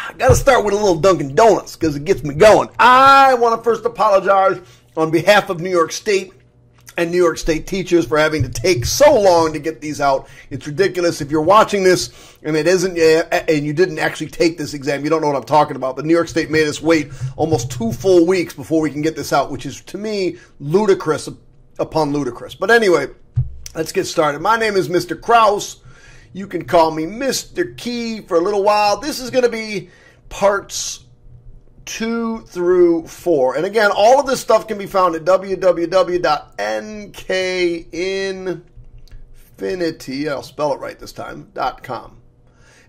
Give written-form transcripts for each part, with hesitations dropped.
I got to start with a little Dunkin' Donuts because it gets me going. I want to first apologize on behalf of New York State and New York State teachers for having to take so long to get these out. It's ridiculous. If you're watching this and it isn't, and you didn't actually take this exam, you don't know what I'm talking about. But New York State made us wait almost 2 full weeks before we can get this out, which is, to me, ludicrous upon ludicrous. But anyway, let's get started. My name is Mr. Krause. You can call me Mr. Key for a little while. This is going to be parts 2 through 4. And again, all of this stuff can be found at www.nkinfinity, I'll spell it right this time, .com.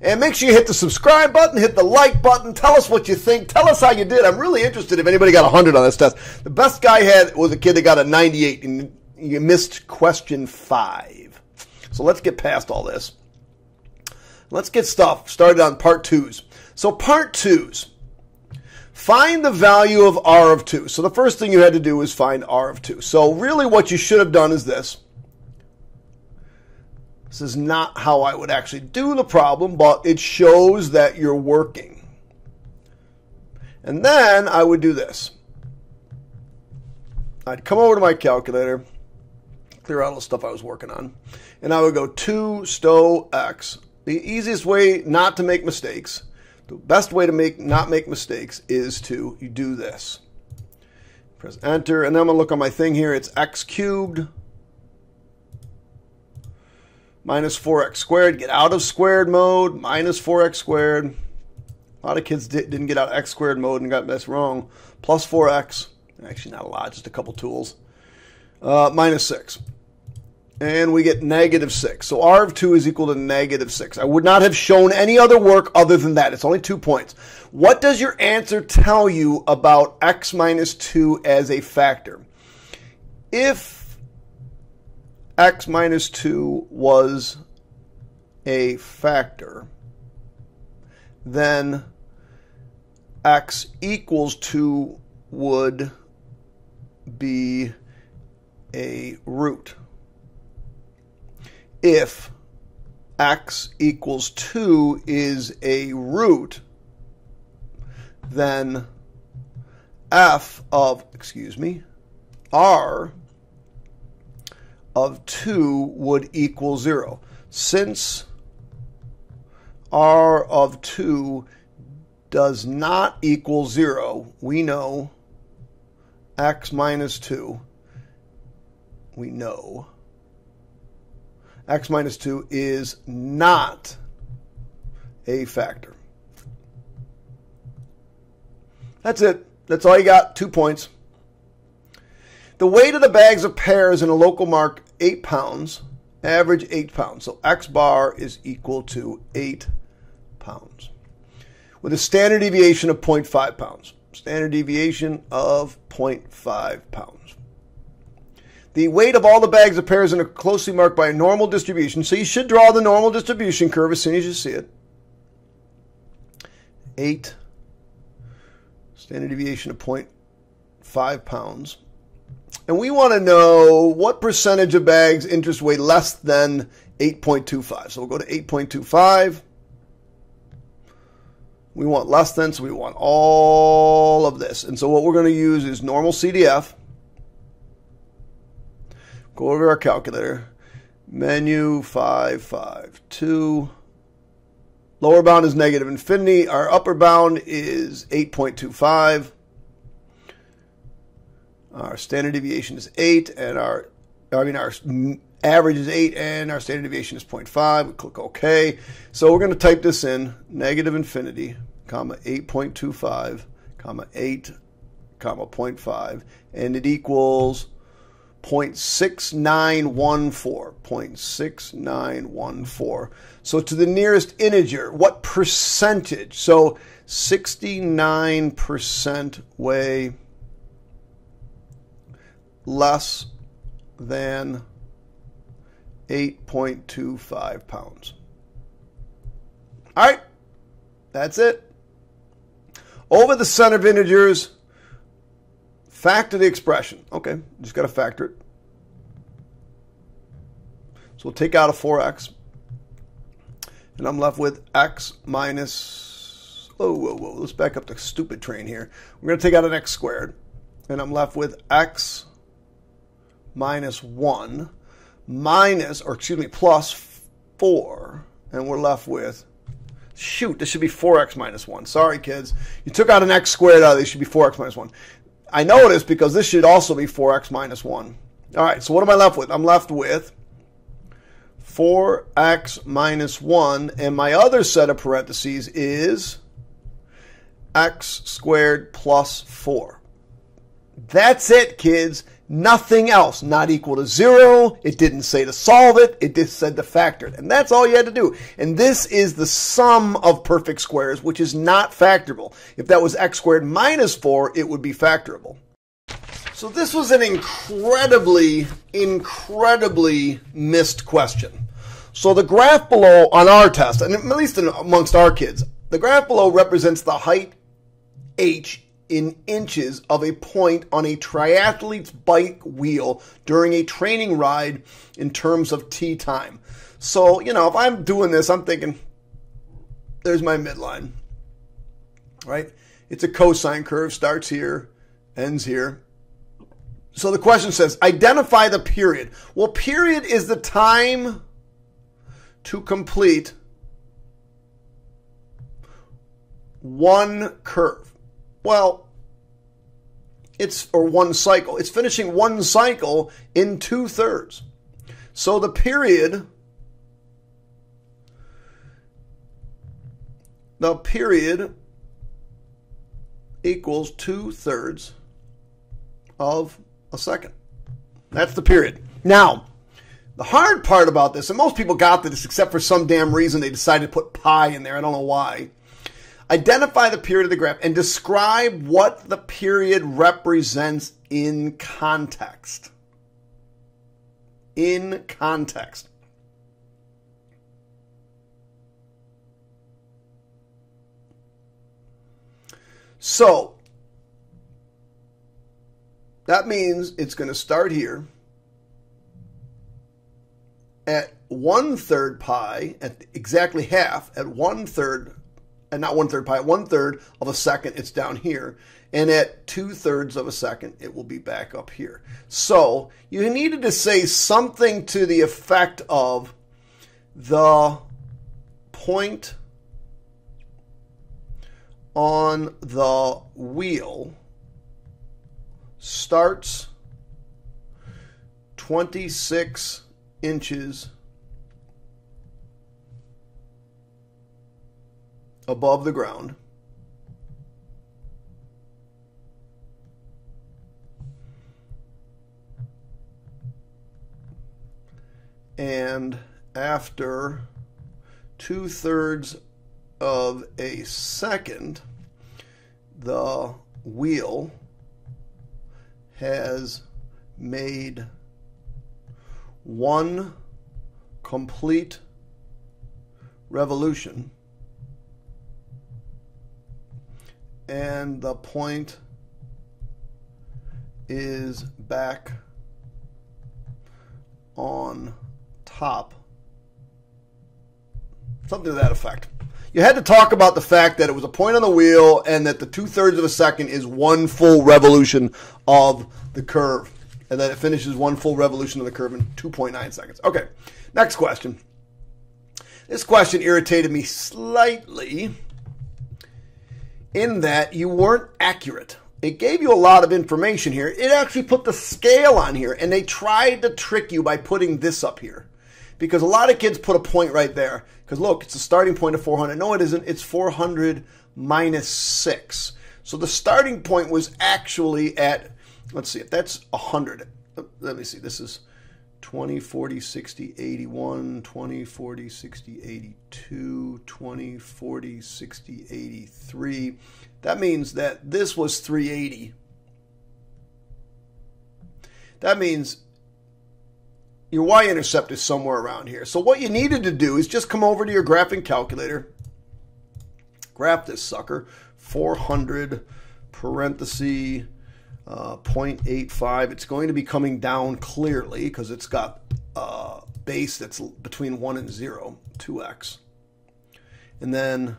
And make sure you hit the subscribe button, hit the like button, tell us what you think, tell us how you did. I'm really interested if anybody got 100 on this test. The best guy had was a kid that got a 98, and you missed question 5. So let's get past all this. Let's get started on part 2s. So part 2s. Find the value of r of 2. So the first thing you had to do was find r of 2. So really what you should have done is this. This is not how I would actually do the problem, but it shows that you're working. And then I would do this. I'd come over to my calculator, clear out all the stuff I was working on, and I would go 2 stow x. The easiest way not to make mistakes, the best way to not make mistakes is to you do this. Press enter, and then I'm going to look on my thing here. It's x cubed minus 4x squared. Get out of squared mode, minus 4x squared. A lot of kids didn't get out of x squared mode and got this wrong. Plus 4x, actually not a lot, just a couple tools. Minus 6. And we get negative 6. So r of 2 is equal to negative 6. I would not have shown any other work other than that. It's only 2 points. What does your answer tell you about x minus 2 as a factor? If x minus 2 was a factor, then x equals 2 would be a root. If x equals 2 is a root, then r of 2 would equal 0. Since r of 2 does not equal 0, we know x minus 2, x minus 2 is not a factor. That's it. That's all you got. 2 points. The weight of the bags of pears in a local mark, 8 pounds, average 8 pounds. So x bar is equal to 8 pounds. With a standard deviation of 0.5 pounds. Standard deviation of 0.5 pounds. The weight of all the bags of pears in a closely marked by a normal distribution. So you should draw the normal distribution curve as soon as you see it. 8. Standard deviation of 0.5 pounds. And we want to know what percentage of bags interest weigh less than 8.25. So we'll go to 8.25. We want less than, so we want all of this. And so what we're going to use is normal CDF. Go over to our calculator. Menu 552. Lower bound is negative infinity. Our upper bound is 8.25. Our standard deviation is 8, and our average is 8, and our standard deviation is 0.5. We click OK. So we're going to type this in: negative infinity, comma 8.25, comma 8, comma 0.5, and it equals 0.6914. 0.6914. So to the nearest integer, what percentage? So 69% weigh less than 8.25 pounds. All right, that's it. Over the center of integers, factor the expression. Okay, just got to factor it. So we'll take out a 4x, and I'm left with x minus whoa, whoa, whoa. Let's back up the stupid train here. We're going to take out an x squared, and I'm left with x minus 1 minus, or excuse me, plus 4, and we're left with, shoot, this should be 4x minus 1. Sorry, kids. You took out an x squared out of this. Should be 4x minus 1. I know this because this should also be 4x minus 1. All right, so what am I left with? I'm left with 4x minus 1, and my other set of parentheses is x squared plus 4. That's it, kids. Nothing else. Not equal to 0. It didn't say to solve it. It just said to factor it. And that's all you had to do. And this is the sum of perfect squares, which is not factorable. If that was x squared minus 4, it would be factorable. So this was an incredibly missed question. So the graph below on our test, and at least amongst our kids, the graph below represents the height h in inches of a point on a triathlete's bike wheel during a training ride in terms of t time. So, you know, if I'm doing this, I'm thinking, there's my midline, right? It's a cosine curve, starts here, ends here. So the question says, identify the period. Well, period is the time to complete one curve. Well, or one cycle. It's finishing one cycle in 2/3. So the period equals 2/3 of a second. That's the period. Now, the hard part about this, and most people got this except for some damn reason they decided to put pi in there. I don't know why. Identify the period of the graph and describe what the period represents in context. In context. So, that means it's going to start here at 1/3 pi, at exactly half, at 1/3, and not 1/3 pi, at 1/3 of a second, it's down here. And at 2/3 of a second, it will be back up here. So you needed to say something to the effect of the point on the wheel starts 26 inches above the ground and after 2/3 of a second the wheel has made one complete revolution and the point is back on top. Something to that effect. You had to talk about the fact that it was a point on the wheel and that the 2/3 of a second is one full revolution of the curve. And that it finishes one full revolution of the curve in 2.9 seconds. Okay, next question. This question irritated me slightly in that you weren't accurate. It gave you a lot of information here. It actually put the scale on here, and they tried to trick you by putting this up here. Because a lot of kids put a point right there. Because look, it's a starting point of 400. No, it isn't. It's 400 minus 6. So the starting point was actually at, let's see, if that's 100. Let me see. This is 20, 40, 60, 81, 20, 40, 60, 82, 20, 40, 60, 83. That means that this was 380. That means your y-intercept is somewhere around here. So what you needed to do is just come over to your graphing calculator, graph this sucker, 400 parenthesis 0.85. It's going to be coming down clearly because it's got a base that's between 1 and 0, 2x. And then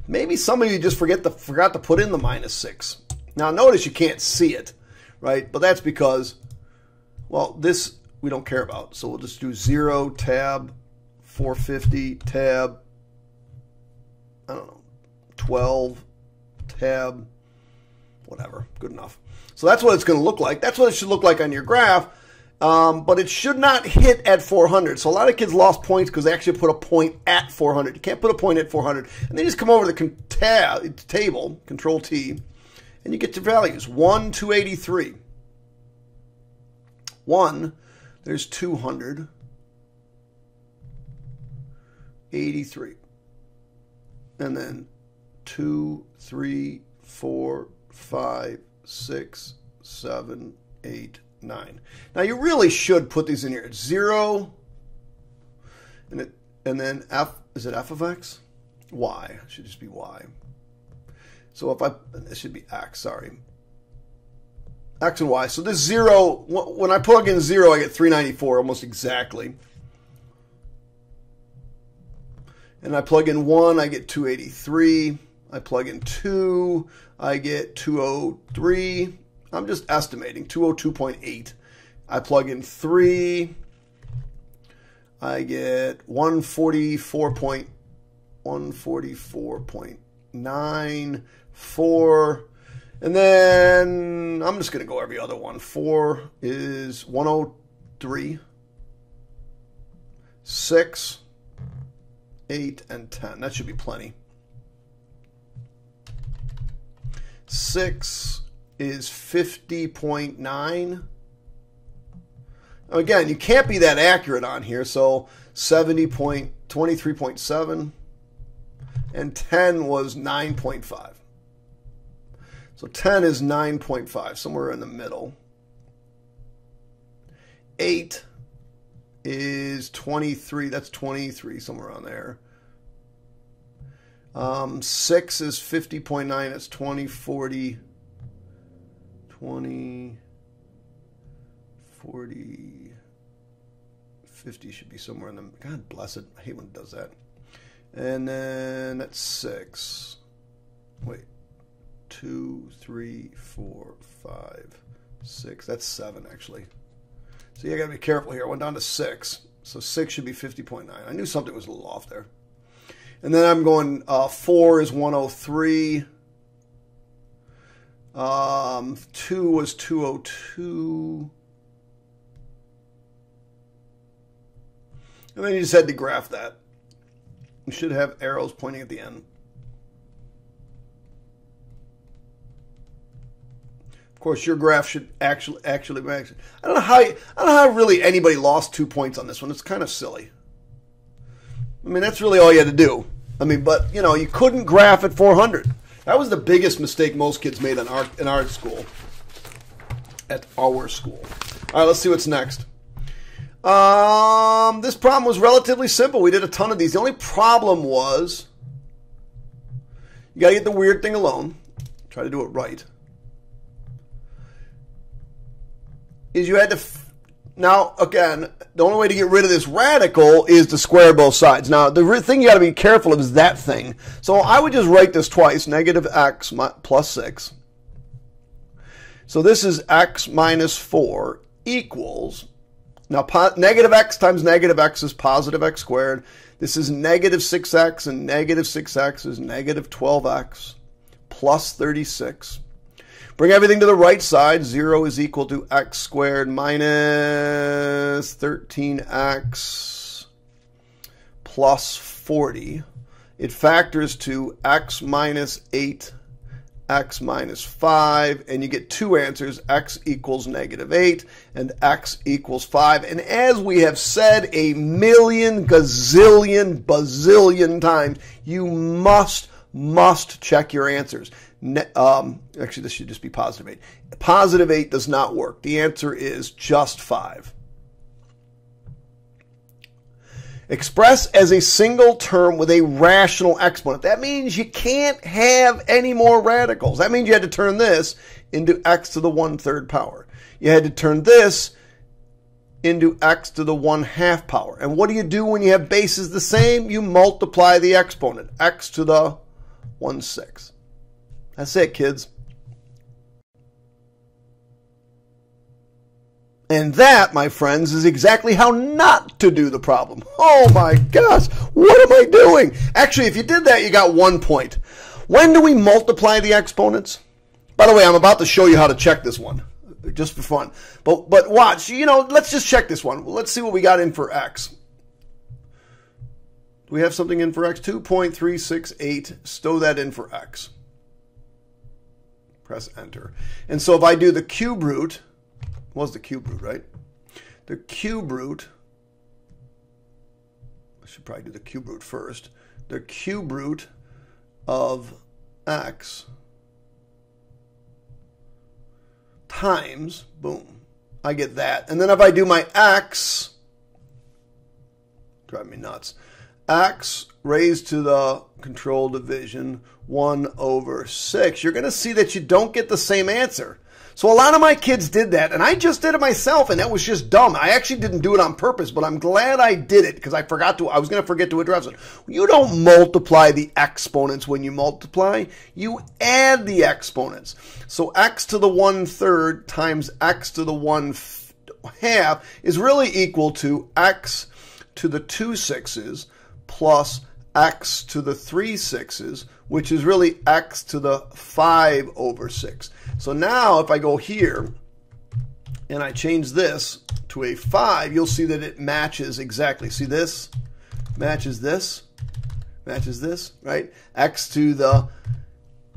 Maybe some of you just forgot to put in the -6. Now notice you can't see it, right? But that's because, well, this we don't care about. So we'll just do 0, tab, 450, tab, I don't know, 12, tab, whatever, good enough. So that's what it's going to look like. That's what it should look like on your graph. But it should not hit at 400. So a lot of kids lost points because they actually put a point at 400. You can't put a point at 400. And then you just come over to the table, Control T, and you get your values. 1, 283. 1, there's 200. 83. And then 2, 3, 4, 5, 6, 7, 8, 9. Now you really should put these in here. It's 0, and then f. Is it f of x? Y. It should just be y. So this should be x. Sorry, x and y. So this 0. When I plug in 0, I get 394 almost exactly. And I plug in 1, I get 283. I plug in 2, I get 203. I'm just estimating, 202.8. I plug in 3, I get 144.94, and then I'm just going to go every other one. 4 is 103, 6, 8, and 10. That should be plenty. 6 is 50.9. Again, you can't be that accurate on here, so 23.7, and 10 was 9.5. So 10 is 9.5, somewhere in the middle. 8 is 23, that's 23, somewhere around there. 6 is 50.9, that's 20, 40, 20, 40, 50 should be somewhere in the, God bless it, I hate when it does that. And then that's 6. Wait, 2, 3, 4, 5, 6. That's 7 actually. So you got to be careful here. I went down to 6. So 6 should be 50.9. I knew something was a little off there. And then I'm going 4 is 103. 2 was 202. And then you just had to graph that. You should have arrows pointing at the end. Of course, your graph should actually match. I don't know how really anybody lost 2 points on this one. It's kind of silly. I mean, that's really all you had to do. I mean, but you know, you couldn't graph at 400. That was the biggest mistake most kids made in our school. At our school. All right, let's see what's next. This problem was relatively simple. We did a ton of these. The only problem was you got to get the weird thing alone. Try to do it right. Is you had to... Now, again, the only way to get rid of this radical is to square both sides. Now, the thing you got to be careful of is that thing. So I would just write this twice, negative x plus 6. So this is x minus 4 equals... Now, negative x times negative x is positive x squared. This is negative 6x, and negative 6x is negative 12x plus 36. Bring everything to the right side. 0 is equal to x squared minus 13x plus 40. It factors to x minus 8, x minus 5, and you get two answers, x equals negative 8 and x equals 5. And as we have said a million, gazillion, bazillion times, you must check your answers. Actually, this should just be positive 8. Positive 8 does not work. The answer is just 5. Express as a single term with a rational exponent. That means you can't have any more radicals. That means you had to turn this into x to the 1/3 power. You had to turn this into x to the 1/2 power. And what do you do when you have bases the same? You multiply the exponent, x to the 1/6. That's it, kids. And that, my friends, is exactly how not to do the problem. Oh my gosh, what am I doing? Actually, if you did that, you got 1 point. When do we multiply the exponents? By the way, I'm about to show you how to check this one, just for fun. But watch, let's just check this one. Let's see what we got in for x. Do we have something in for x? 2.368. Stow that in for x. Press enter. And so if I do the cube root, was the cube root, right? The cube root, I should probably do the cube root first. The cube root of x times, boom, I get that. And then if I do my x, drive me nuts, x raised to the control division 1/6, you're going to see that you don't get the same answer. So a lot of my kids did that, and I just did it myself, and that was just dumb. I actually didn't do it on purpose, but I'm glad I did it because I was going to forget to address it. You don't multiply the exponents when you multiply. You add the exponents. So x to the 1/3 times x to the 1/2 is really equal to x to the 2/6 plus x to the 3/6, which is really x to the 5/6. So now if I go here and I change this to a 5, you'll see that it matches exactly. See this? Matches this. Matches this, right? X to the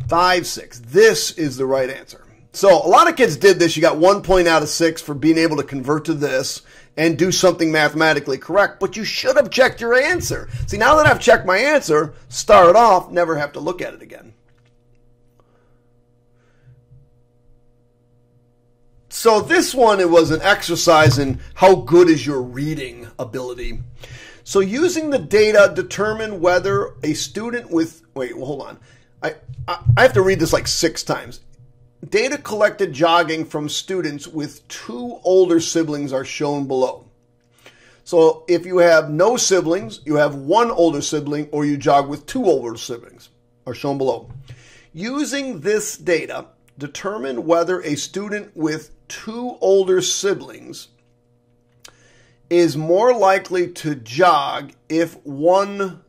5/6. This is the right answer. So a lot of kids did this. You got 1 point out of 6 for being able to convert to this and do something mathematically correct, but you should have checked your answer. See, now that I've checked my answer, start it off, never have to look at it again. So this one, it was an exercise in how good is your reading ability. So using the data, determine whether a student with, hold on. I have to read this like 6 times. Data collected jogging from students with 2 older siblings are shown below. So if you have no siblings, you have 1 older sibling, or you jog with 2 older siblings are shown below. Using this data, determine whether a student with 2 older siblings is more likely to jog if 1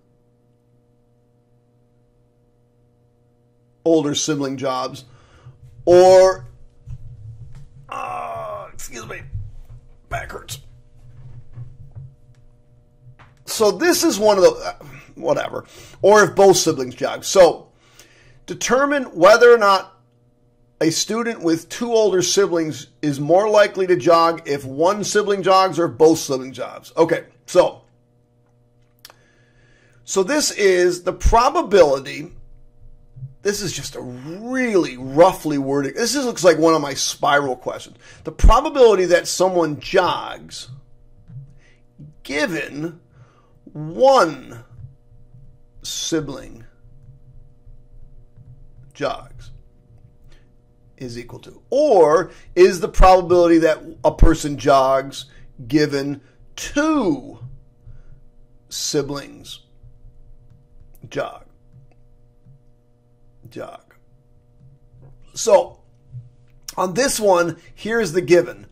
older sibling jogs, or, excuse me, back hurts. So this is one of the, whatever, or if both siblings jog. So determine whether or not a student with 2 older siblings is more likely to jog if 1 sibling jogs or both siblings jogs. Okay, so this is the probability. This is just a really roughly worded. This looks like one of my spiral questions. The probability that someone jogs given 1 sibling jogs is equal to, or is the probability that a person jogs given 2 siblings jog. So on this one, here's the given.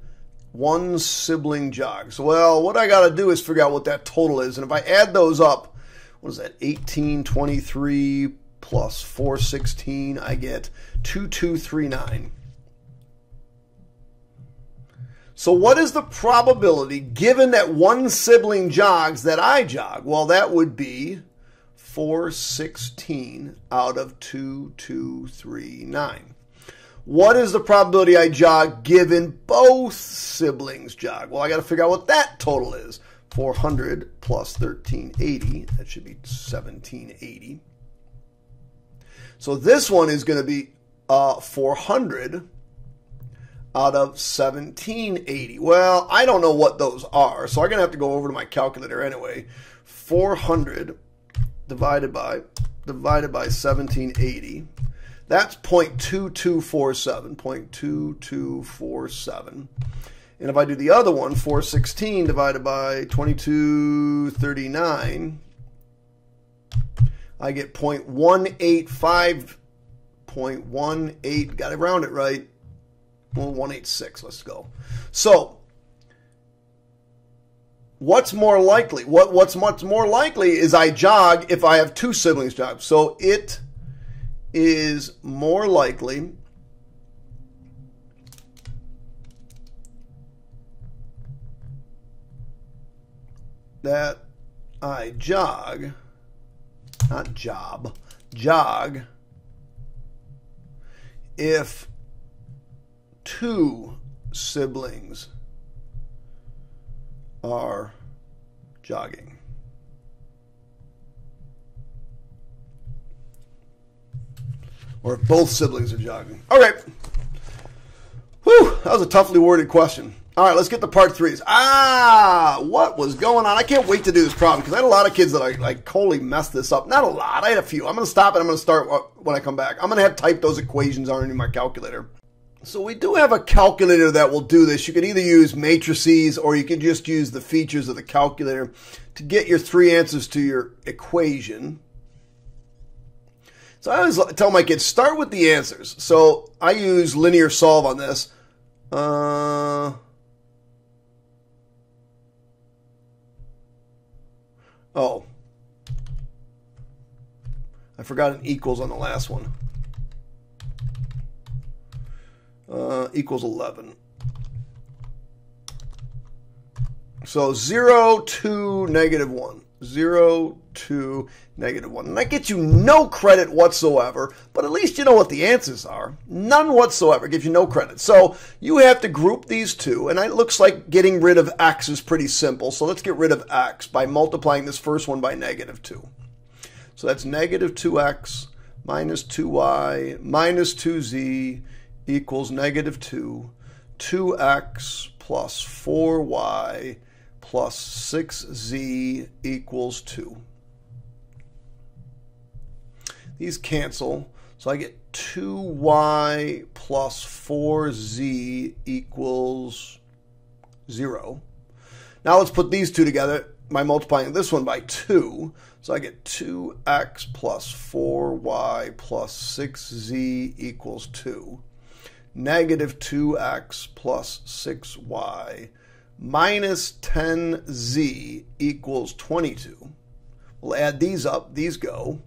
1 sibling jogs. Well, what I got to do is figure out what that total is. And if I add those up, what is that? 1823 plus 416, I get 2239. So what is the probability, given that 1 sibling jogs, that I jog? Well, that would be 416 out of 2239. What is the probability I jog given both siblings jog? Well, I got to figure out what that total is. 400 plus 1380, that should be 1780. So this one is going to be 400 out of 1780. Well, I don't know what those are, so I'm going to have to go over to my calculator anyway. 400 divided by 1780. That's 0.2247. 0.2247. And if I do the other one, 416 divided by 2239, I get 0.185, 0.18, got to round it right. Well, 186, let's go. So, what's more likely? What's much more likely is I jog if I have two siblings jog. So, it is more likely that I jog, not job, jog if two siblings are jogging. Or if both siblings are jogging. Okay. Whew, that was a toughly worded question. All right, let's get to part threes. What was going on? I can't wait to do this problem because I had a lot of kids that I totally messed this up. Not a lot. I had a few. I'm going to stop and I'm going to start when I come back. I'm going to have typed those equations underneath my calculator. So we do have a calculator that will do this. You can either use matrices or you can just use the features of the calculator to get your three answers to your equation. So I always tell my kids, start with the answers. So I use linear solve on this. Oh, I forgot an equals on the last one. Equals 11. So 0 to negative 1. 0 to negative 1. And that gets you no credit whatsoever, but at least you know what the answers are. None whatsoever. Gives you no credit. So you have to group these two, and it looks like getting rid of x is pretty simple. So let's get rid of x by multiplying this first one by negative 2. So that's negative 2x minus 2y minus 2z equals negative 2. 2x plus 4y plus 6z equals 2. These cancel, so I get 2y plus 4z equals 0. Now let's put these two together by multiplying this one by 2. So I get 2x plus 4y plus 6z equals 2. Negative 2x plus 6y minus 10z equals 22. We'll add these up. These go.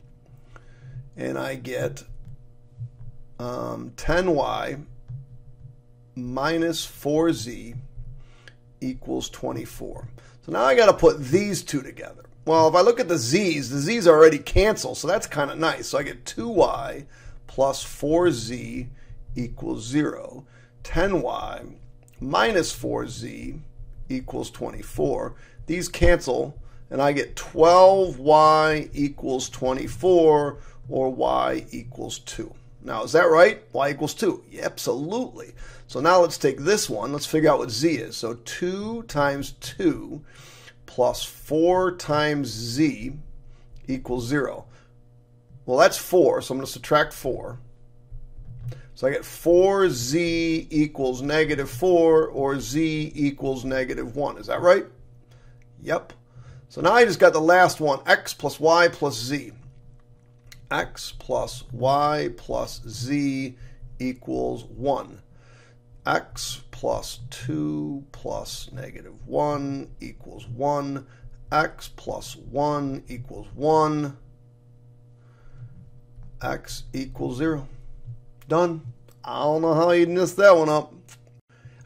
And I get 10y minus 4z equals 24. So now I got to put these two together. Well, if I look at the z's already cancel, so that's kind of nice. So I get 2y plus 4z equals 0. 10y minus 4z equals 24. These cancel, and I get 12y equals 24, or y equals 2. Now, is that right? Y equals 2. Yeah, absolutely. So now let's take this one. Let's figure out what z is. So 2 times 2 plus 4 times z equals 0. Well, that's 4, so I'm going to subtract 4. So I get 4z equals negative 4, or z equals negative 1. Is that right? Yep. So now I just got the last one, x plus y plus z. X plus y plus z equals 1. X plus 2 plus negative 1 equals 1. X plus 1 equals 1. X equals 0. Done. I don't know how you messed that one up.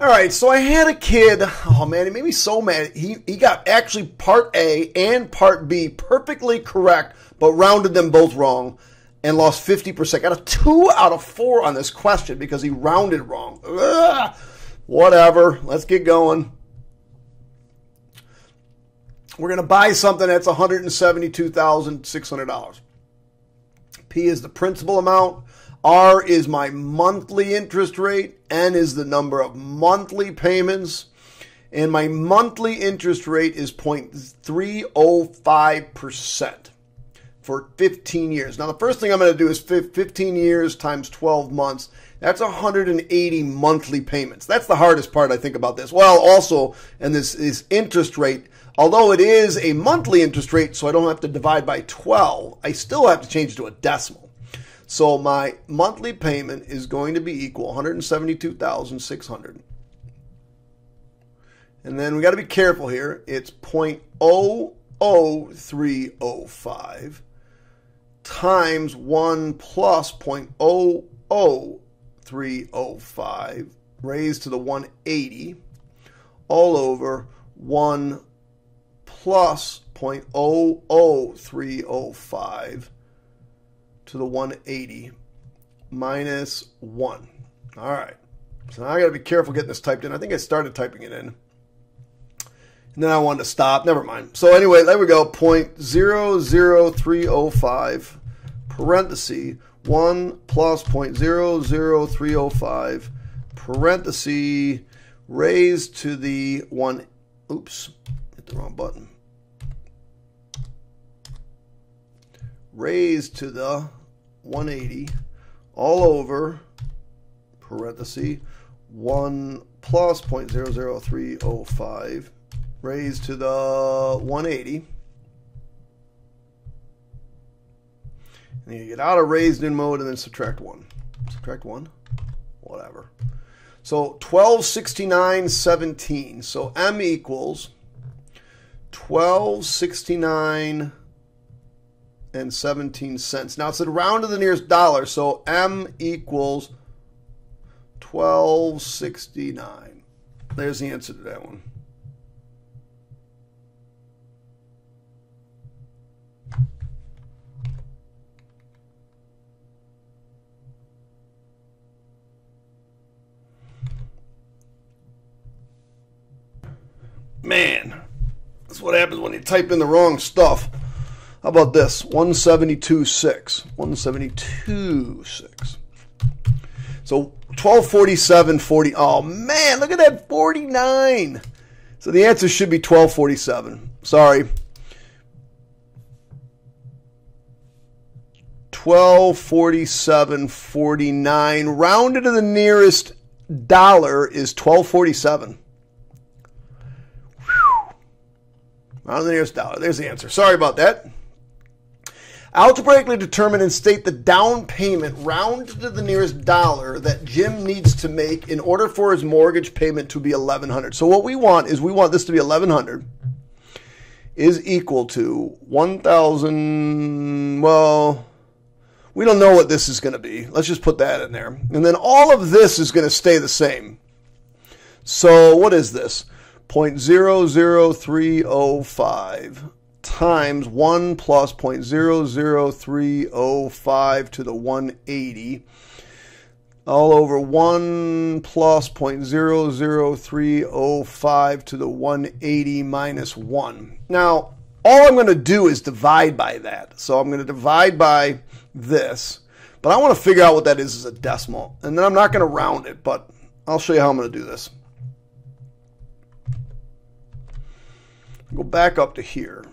All right, so I had a kid. Oh, man, it made me so mad. He got actually part A and part B perfectly correct, but rounded them both wrong and lost 50%. Got a 2 out of 4 on this question because he rounded wrong. Ugh. Whatever. Let's get going. We're going to buy something that's $172,600. P is the principal amount. R is my monthly interest rate. N is the number of monthly payments. And my monthly interest rate is 0.305% for 15 years. Now, the first thing I'm going to do is 15 years times 12 months. That's 180 monthly payments. That's the hardest part, I think, about this. Well, also, and this is interest rate although it is a monthly interest rate, so I don't have to divide by 12, I still have to change it to a decimal. So my monthly payment is going to be equal $172,600. And then we got to be careful here. It's 0.00305 times 1 plus 0.00305 raised to the 180 all over 1 plus 0.00305 to the 180 minus 1. All right. So now I got to be careful getting this typed in. I think I started typing it in. And then I wanted to stop. Never mind. So anyway, there we go. 0.00305 parenthesis 1 plus 0.00305 parenthesis raised to the 1. Oops, hit the wrong button. Raised to the 180 all over parenthesis 1 plus 0.00305 raised to the 180. And you get out of raised in mode and then subtract 1. Subtract 1? Whatever. So 1269.17. So M equals 1269 and 17 cents. Now it's a round to the nearest dollar, so M equals 1269. There's the answer to that one. Man, that's what happens when you type in the wrong stuff. How about this? 172.6. 172.6. So 1247.40. Oh man, look at that 49. So the answer should be 1247. Sorry. 1247.49. Rounded to the nearest dollar is 1247. Round to the nearest dollar. There's the answer. Sorry about that. Algebraically determine and state the down payment rounded to the nearest dollar that Jim needs to make in order for his mortgage payment to be $1,100. So what we want is we want this to be $1,100 is equal to 1,000. Well, we don't know what this is going to be. Let's just put that in there. And then all of this is going to stay the same. So what is this? 0.00305 times 1 plus 0.00305 to the 180 all over 1 plus 0.00305 to the 180 minus 1. Now, all I'm going to do is divide by that. So I'm going to divide by this. But I want to figure out what that is as a decimal. And then I'm not going to round it, but I'll show you how I'm going to do this. Go back up to here,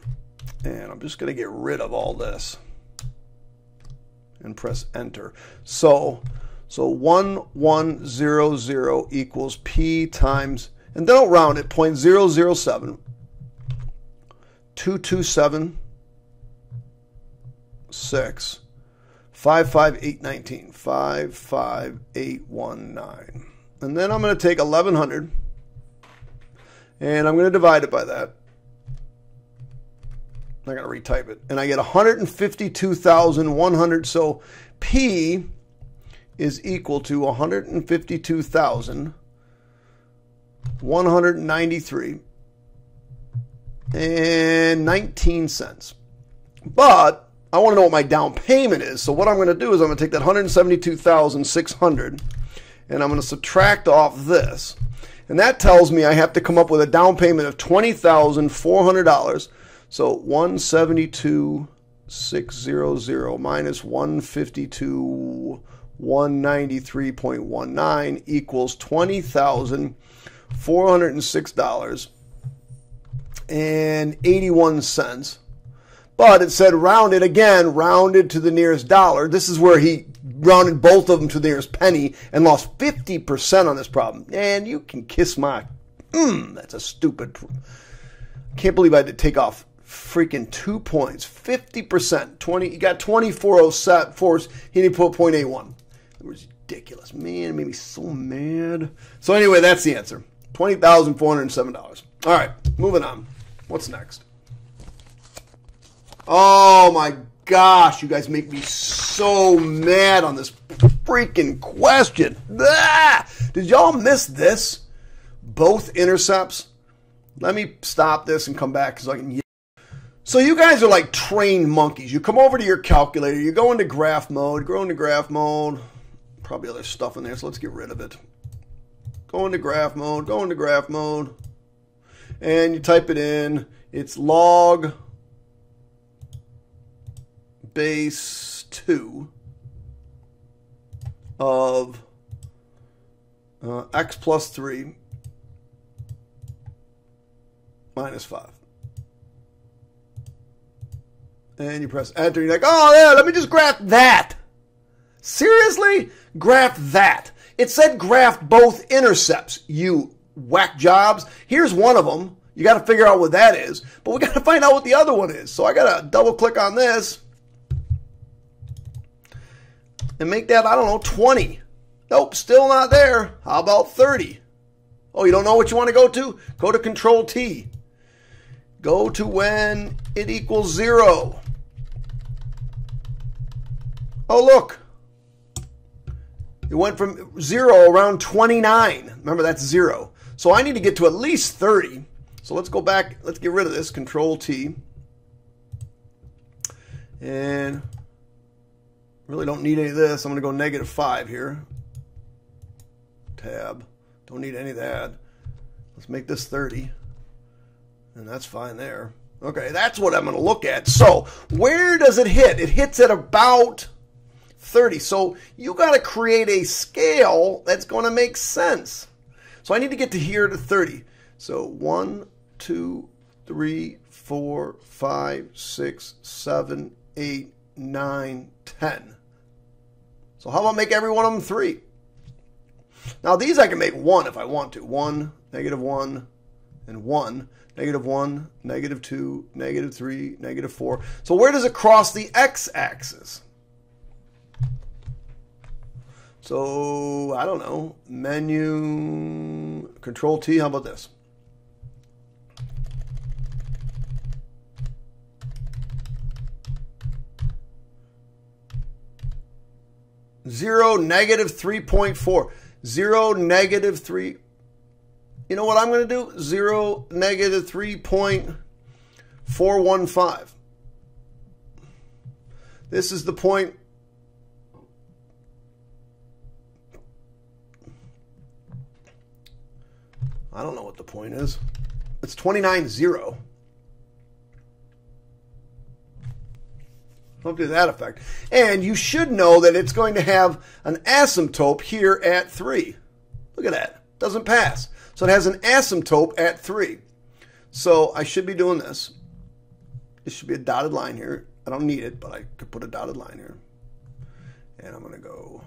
and I'm just going to get rid of all this and press enter. So 1100 equals P times, and then I'll round it, 0.007 2276 55819 55819. And then I'm going to take 1100 and I'm going to divide it by that. I'm not going to retype it. And I get 152,100. So P is equal to 152,193 and 19 cents. But I want to know what my down payment is. So what I'm going to do is I'm going to take that 172,600 and I'm going to subtract off this. And that tells me I have to come up with a down payment of $20,400. So 172,600 minus 152,193.19 equals $20,406.81. But it said rounded again, rounded to the nearest dollar. This is where he rounded both of them to the nearest penny and lost 50% on this problem. And you can kiss my, that's a stupid. Can't believe I had to take off freaking 2 points. 50%. 20. You got 24 set force. He didn't put 0.81. It was ridiculous. Man, it made me so mad. So anyway, that's the answer. $20,407. All right, moving on. What's next? Oh my gosh, you guys make me so mad on this freaking question. Ah! Did y'all miss this? Both intercepts? Let me stop this and come back so I can. So you guys are like trained monkeys. You come over to your calculator, you go into graph mode, probably other stuff in there, so let's get rid of it. Go into graph mode, and you type it in. It's log base 2 of x plus 3 minus 5. And you press enter. You're like, oh, yeah, let me just graph that. Seriously? Graph that. It said graph both intercepts, you whack jobs. Here's one of them. You got to figure out what that is. But we got to find out what the other one is. So I got to double click on this and make that, I don't know, 20. Nope, still not there. How about 30? Oh, you don't know what you want to go to? Go to Control T. Go to when it equals 0. Oh, look. It went from 0 around 29. Remember, that's 0. So I need to get to at least 30. So let's go back. Let's get rid of this. Control T. And really don't need any of this. I'm going to go -5 here. Tab. Don't need any of that. Let's make this 30. And that's fine there. Okay, that's what I'm going to look at. So where does it hit? It hits at about 30. So you got to create a scale that's going to make sense. So I need to get to here to 30. So 1, 2, 3, 4, 5, 6, 7, 8, 9, 10. So how about make every one of them 3? Now these I can make 1 if I want to. 1, -1, and 1. -1, -2, -3, -4. So where does it cross the x-axis? So, I don't know. Menu, Control T, how about this? Zero, -3.4. 0, -3. You know what I'm going to do? 0, -3.415. This is the point. I don't know what the point is. It's 29.0. Something to that effect. And you should know that it's going to have an asymptote here at 3. Look at that. Doesn't pass. So it has an asymptote at 3. So I should be doing this. It should be a dotted line here. I don't need it, but I could put a dotted line here. And I'm going to go.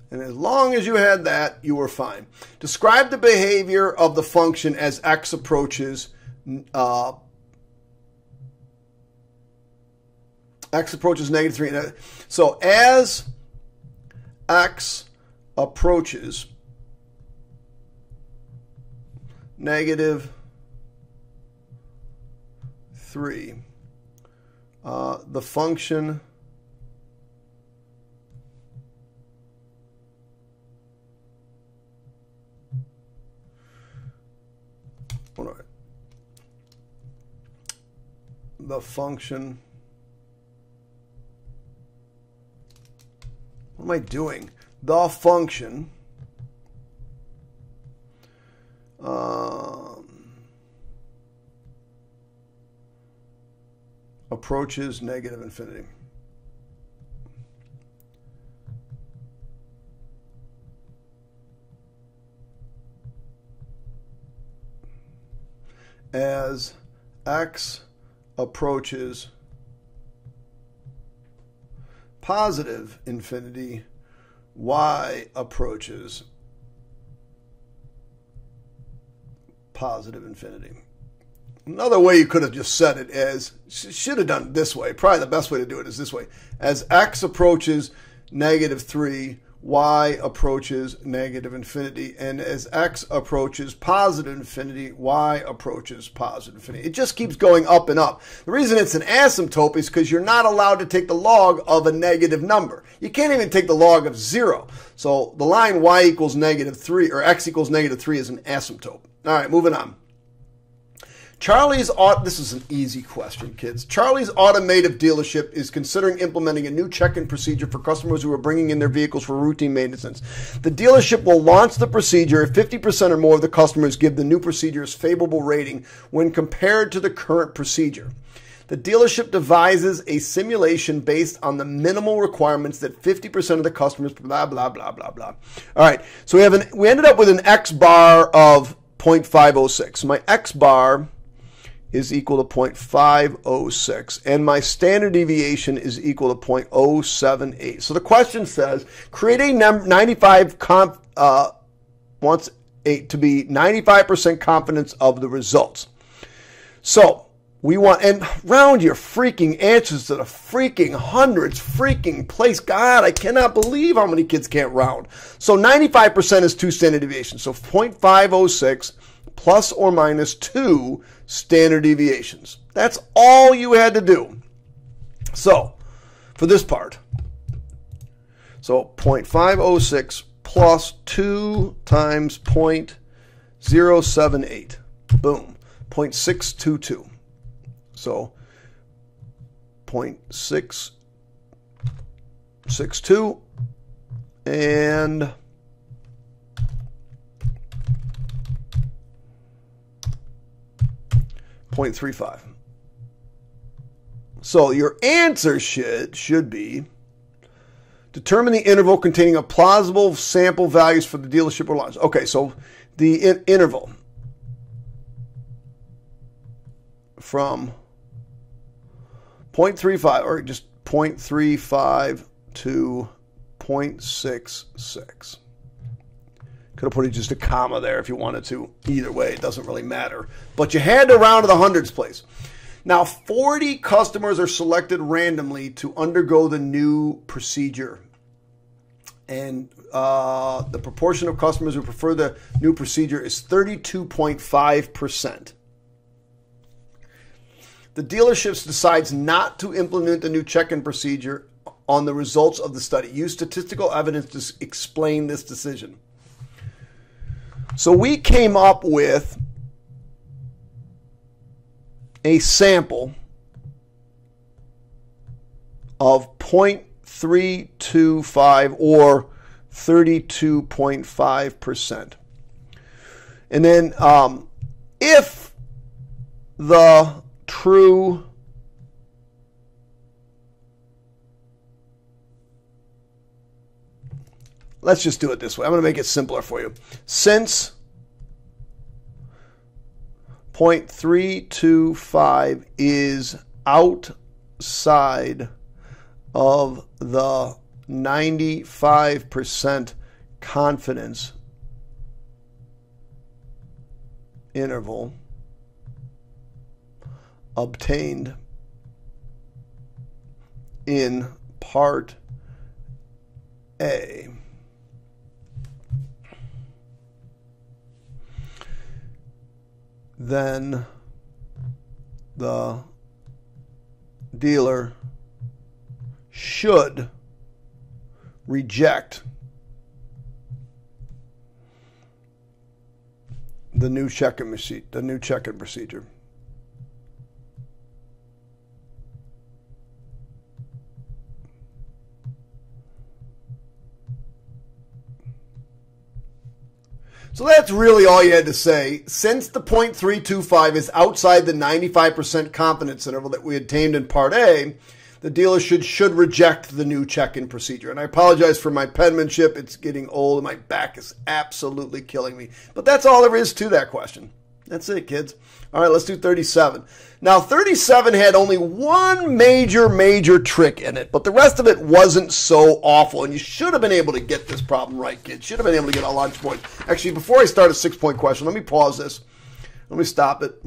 And as long as you had that, you were fine. Describe the behavior of the function as x approaches -3. So as x approaches -3, the function what am I doing? The function approaches -infinity. As x approaches positive infinity, y approaches positive infinity. Another way you could have just said it is, should have done it this way. Probably the best way to do it is this way. As x approaches negative 3, y approaches negative infinity. And as x approaches positive infinity, y approaches positive infinity. It just keeps going up and up. The reason it's an asymptote is because you're not allowed to take the log of a negative number. You can't even take the log of 0. So the line y equals negative 3 or x equals negative 3 is an asymptote. All right, moving on. This is an easy question, kids. Charlie's automotive dealership is considering implementing a new check-in procedure for customers who are bringing in their vehicles for routine maintenance. The dealership will launch the procedure if 50% or more of the customers give the new procedure a favorable rating when compared to the current procedure. The dealership devises a simulation based on the minimal requirements that 50% of the customers, blah, blah, blah, blah, blah. All right, so we ended up with an x bar of 0.506. My x bar is equal to 0.506, and my standard deviation is equal to 0.078. So the question says, create a 95 wants to be 95% confidence of the results. So we want, and round your freaking answers to the freaking hundreds freaking place. God, I cannot believe how many kids can't round. So 95% is 2 standard deviations. So 0.506 plus or minus 2 standard deviations. That's all you had to do. So for this part, so 0.506 plus 2 times 0.078. Boom. 0.622. So 0.662 and 0.35. So your answer should be determine the interval containing a plausible sample values for the dealership or launch. Okay, so the interval from 0.35 or just 0.35 to 0.66. Could have put just a comma there if you wanted to. Either way, it doesn't really matter. But you had to round to the hundreds place. Now, 40 customers are selected randomly to undergo the new procedure. And the proportion of customers who prefer the new procedure is 32.5%. The dealership decides not to implement the new check-in procedure on the results of the study. Use statistical evidence to explain this decision. So we came up with a sample of 0.325 or 32.5%. And then if the true let's just do it this way. I'm going to make it simpler for you. Since 0.325 is outside of the 95% confidence interval obtained in Part A, then the dealer should reject the new check-in procedure. So that's really all you had to say. Since the 0.325 is outside the 95% confidence interval that we obtained in Part A, the dealer should reject the new check-in procedure. And I apologize for my penmanship. It's getting old and my back is absolutely killing me. But that's all there is to that question. That's it, kids. All right, let's do 37. Now, 37 had only one major trick in it, but the rest of it wasn't so awful, and you should have been able to get this problem right, kids. Should have been able to get a lunch point. Actually, before I start a 6-point question, let me pause this. Let me stop it.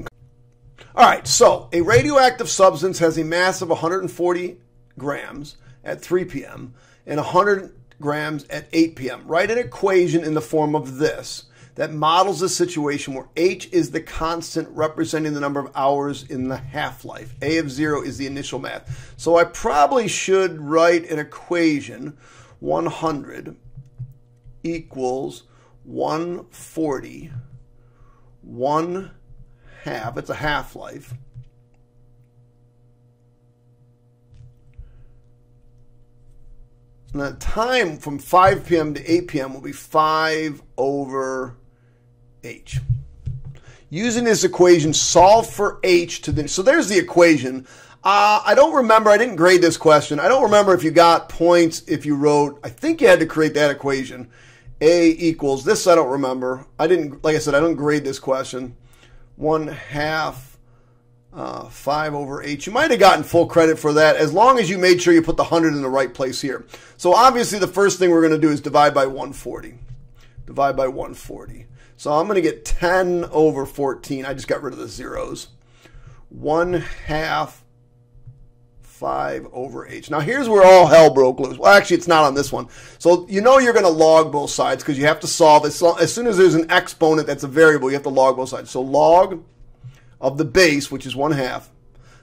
All right, so a radioactive substance has a mass of 140 grams at 3 p.m. and 100 grams at 8 p.m. Write an equation in the form of this that models a situation where H is the constant representing the number of hours in the half-life. A of 0 is the initial mass. So I probably should write an equation 100 equals 140, 1 half, it's a half-life, and the time from 5 p.m. to 8 p.m. will be 5 over H. Using this equation, solve for H to the, so there's the equation. I don't remember, I didn't grade this question. I don't remember if you got points if you wrote, I think you had to create that equation. A equals, this I don't remember. I didn't, like I said, I don't grade this question. 1 half 5 over H. You might have gotten full credit for that as long as you made sure you put the 100 in the right place here. So obviously the first thing we're going to do is divide by 140. Divide by 140. So I'm going to get 10 over 14. I just got rid of the zeros. 1 half 5 over H. Now here's where all hell broke loose. Well, actually it's not on this one. So you know you're going to log both sides because you have to solve it. So as soon as there's an exponent that's a variable, you have to log both sides. So log of the base, which is 1 half.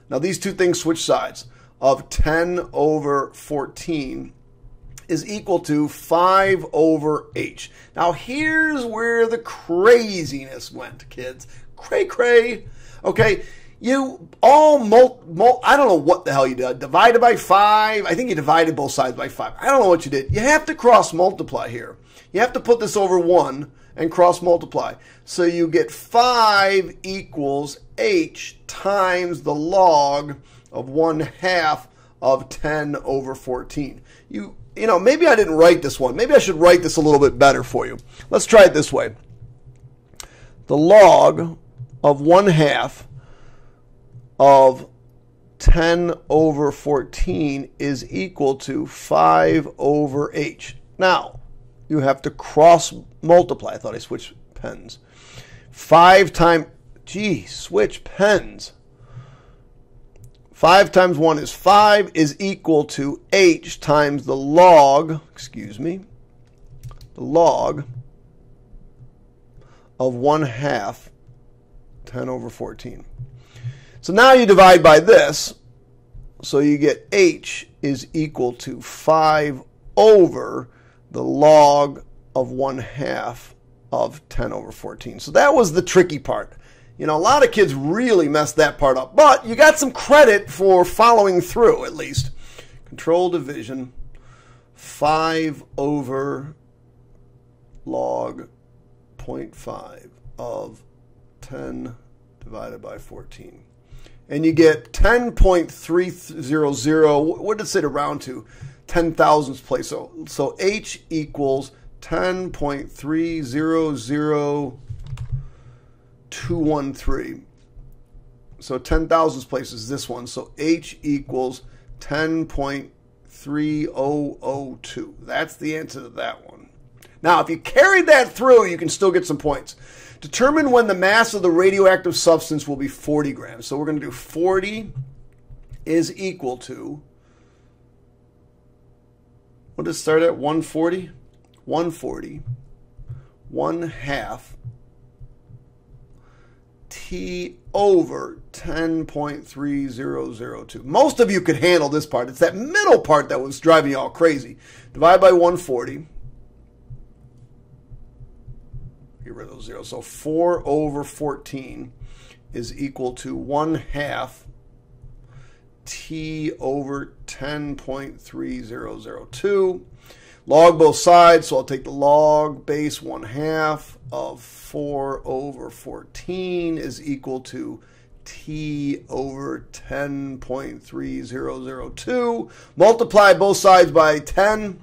Now these two things switch sides. Of 10 over 14 is equal to 5 over H. Now here's where the craziness went, kids. Cray cray. Okay, you all I don't know what the hell you did. Divided by 5. I think you divided both sides by 5. I don't know what you did. You have to cross multiply here. You have to put this over 1 and cross multiply. So you get 5 equals H times the log of 1 half of 10 over 14. You know, maybe I didn't write this one. Maybe I should write this a little bit better for you. Let's try it this way. The log of 1 half of 10 over 14 is equal to 5 over H. Now, you have to cross multiply. I thought I switched pens. 5 times, gee, switch pens. 5 times 1 is 5 is equal to H times the log, the log of 1 half 10 over 14. So now you divide by this. So you get H is equal to 5 over the log of 1 half of 10 over 14. So that was the tricky part. You know, a lot of kids really messed that part up, but you got some credit for following through at least. Control division, 5 over log 0.5 of 10 divided by 14. And you get 10.300, what did it say to round to? 10 thousandths place. So H equals 10.300213. So 10 thousandths place is this one. So H equals 10.3002. That's the answer to that one. Now, if you carried that through, you can still get some points. Determine when the mass of the radioactive substance will be 40 grams. So we're going to do 40 is equal to, what does it start at? 140? 140, 1 half T over 10.3002. Most of you could handle this part. It's that middle part that was driving you all crazy. Divide by 140. Get rid of those zeros. So 4 over 14 is equal to 1 half T over 10.3002. Log both sides, so I'll take the log base 1 half of 4 over 14 is equal to T over 10.3002. Multiply both sides by 10.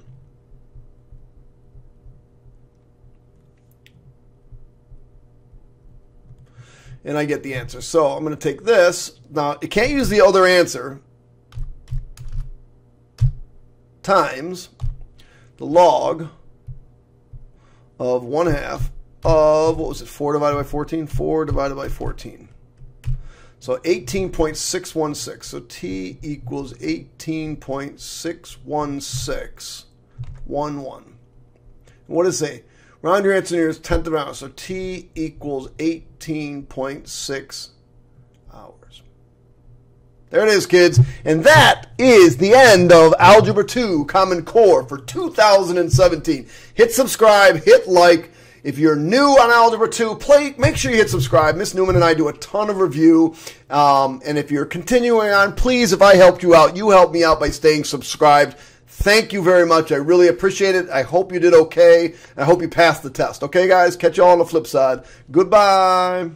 And I get the answer. So I'm going to take this. Now, you can't use the other answer. Times the log of 1 half of, what was it, 4 divided by 14? 4 divided by 14. So 18.616. So t equals 18.61611. What does it say? Round your answer near its 10th of an hour. So t equals 18.6 hours. There it is, kids. And that is the end of Algebra 2 Common Core for 2017. Hit subscribe, hit like. If you're new on Algebra 2, make sure you hit subscribe. Miss Newman and I do a ton of review. And if you're continuing on, please, if I helped you out, you help me out by staying subscribed. Thank you very much. I really appreciate it. I hope you did okay. I hope you passed the test. Okay, guys? Catch you all on the flip side. Goodbye.